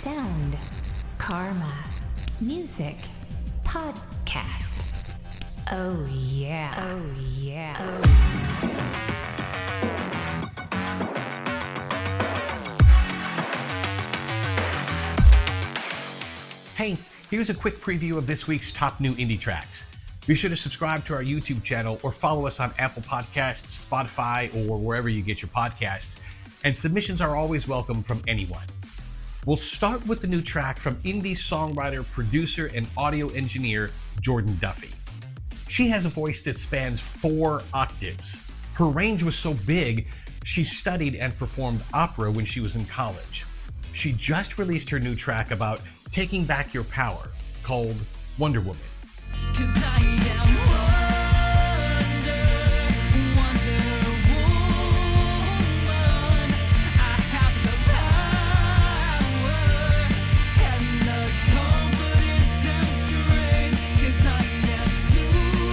Sound, karma, music, podcast. Oh yeah, oh yeah, oh yeah. Hey, here's a quick preview of this week's top new indie tracks. Be sure to subscribe to our YouTube channel or follow us on Apple Podcasts, Spotify, or wherever you get your podcasts. And submissions are always welcome from anyone. We'll start with the new track from indie songwriter, producer, and audio engineer Jordan Duffy. She has a voice that spans 4 octaves. Her range was so big, she studied and performed opera when she was in college. She just released her new track about taking back your power, called Wonder Woman. 'Cause I am Wonder Woman. I have the power and the confidence and strength. 'Cause I am super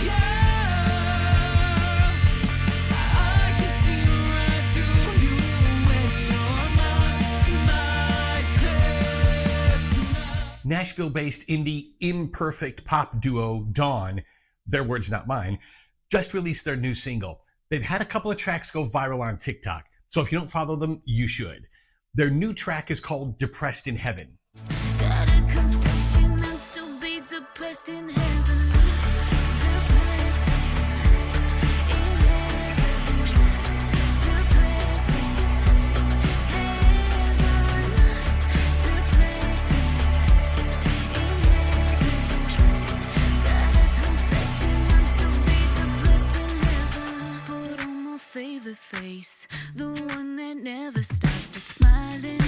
girl. I can see right through you when you're my kryptonite. Nashville-based indie imperfect pop duo Dawn, their words not mine, just released their new single. They've had a couple of tracks go viral on TikTok, so if you don't follow them, you should. Their new track is called Depressed in Heaven. Got a confession, I'll still be depressed in heaven. Favorite face, the one that never stops smiling.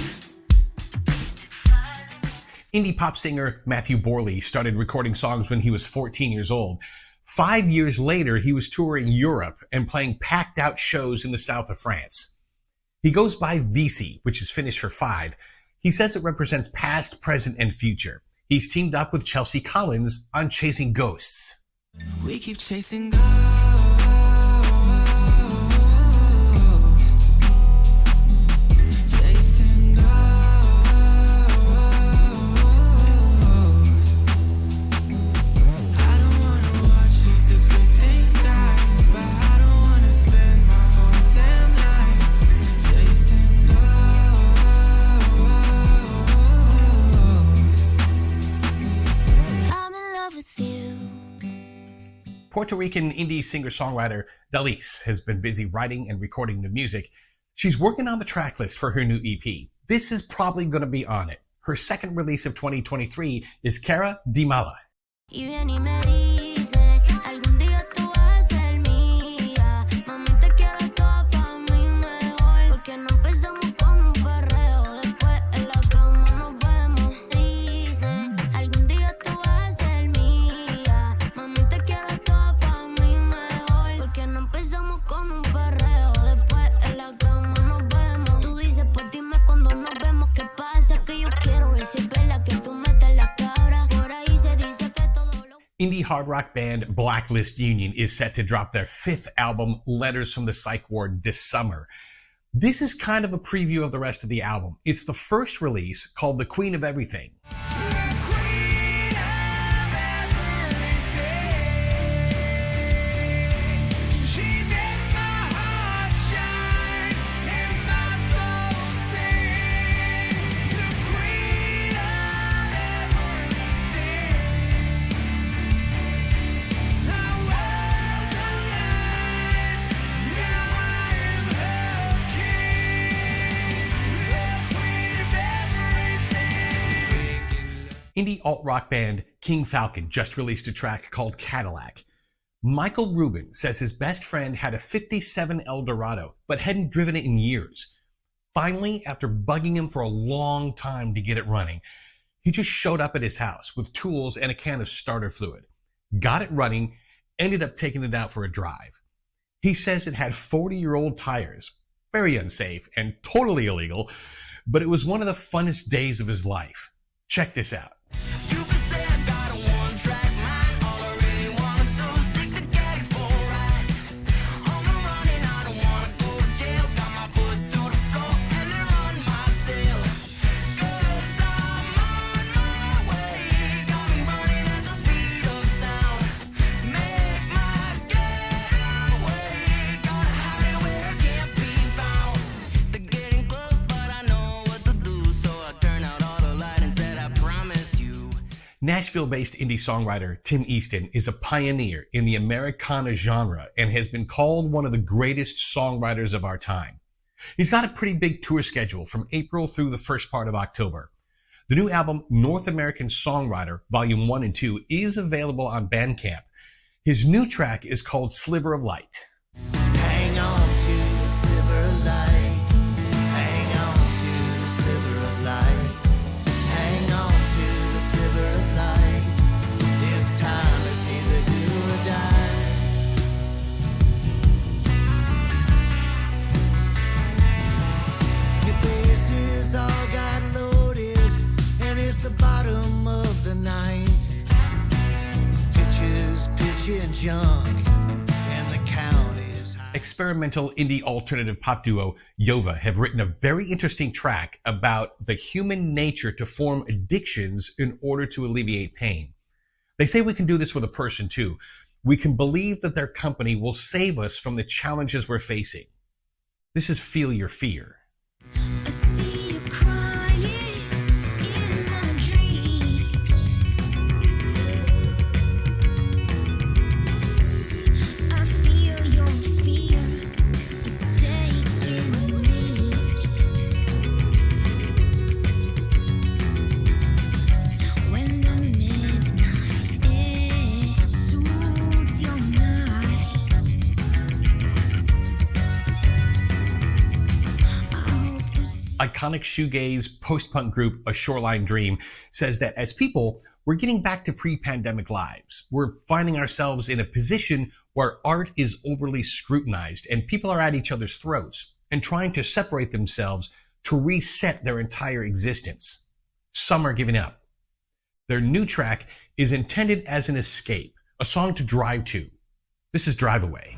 Indie pop singer Matthew Borley started recording songs when he was 14 years old. 5 years later, he was touring Europe and playing packed out shows in the south of France. He goes by VC, which is Finnish for 5. He says it represents past, present, and future. He's teamed up with Chelsea Collins on Chasing Ghosts. We keep chasing ghosts. Puerto Rican indie singer-songwriter Dalise has been busy writing and recording new music. She's working on the track list for her new EP. This is probably going to be on it. Her second release of 2023 is Cara Di Mala. Indie hard rock band Blacklist Union is set to drop their 5th album, Letters from the Psych Ward, this summer. This is kind of a preview of the rest of the album. It's the first release, called The Queen of Everything. Indie alt-rock band King Falcon just released a track called Cadillac. Michael Rubin says his best friend had a 57 Eldorado, but hadn't driven it in years. Finally, after bugging him for a long time to get it running, he just showed up at his house with tools and a can of starter fluid. Got it running, ended up taking it out for a drive. He says it had 40-year-old tires, very unsafe and totally illegal, but it was one of the funnest days of his life. Check this out. You can say I got a one-track mind. All I really wanna do is stick the caddy for a ride. On the running, I don't wanna go to jail. Got my foot through the floor. Nashville-based indie songwriter Tim Easton is a pioneer in the Americana genre and has been called one of the greatest songwriters of our time. He's got a pretty big tour schedule from April through the first part of October. The new album, North American Songwriter, Volume 1 and 2, is available on Bandcamp. His new track is called Sliver of Light. Hang on to the sliver of light. Hang on to the sliver of light. Hang on to the sliver of light. This time is either do or die. Your bases all got loaded, and it's the bottom of the ninth. Pitches, pitching junk, and the count is high. Experimental indie alternative pop duo Yova have written a very interesting track about the human nature to form addictions in order to alleviate pain. They say we can do this with a person too. We can believe that their company will save us from the challenges we're facing. This is Feel Your Fear. I see you crying in my dreams. I feel your fear is taking leaps. When the midnight air soothes your night, I hope you see. Iconic shoegaze post-punk group A Shoreline Dream says that as people, we're getting back to pre-pandemic lives. We're finding ourselves in a position where art is overly scrutinized and people are at each other's throats and trying to separate themselves to reset their entire existence. Some are giving up. Their new track is intended as an escape, a song to drive to. This is Drive Away.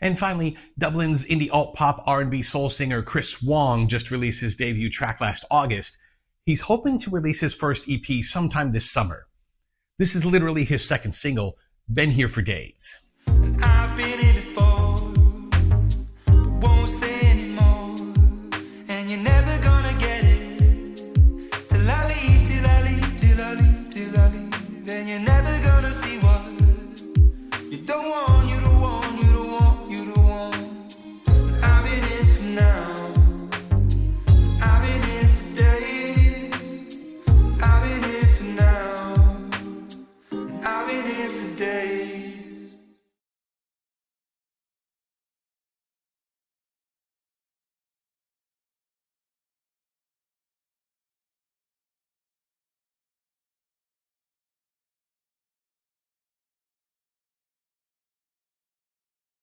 And finally, Dublin's indie alt-pop R&B soul singer Chris Wong just released his debut track last August. He's hoping to release his first EP sometime this summer. This is literally his second single, Been Here for Days.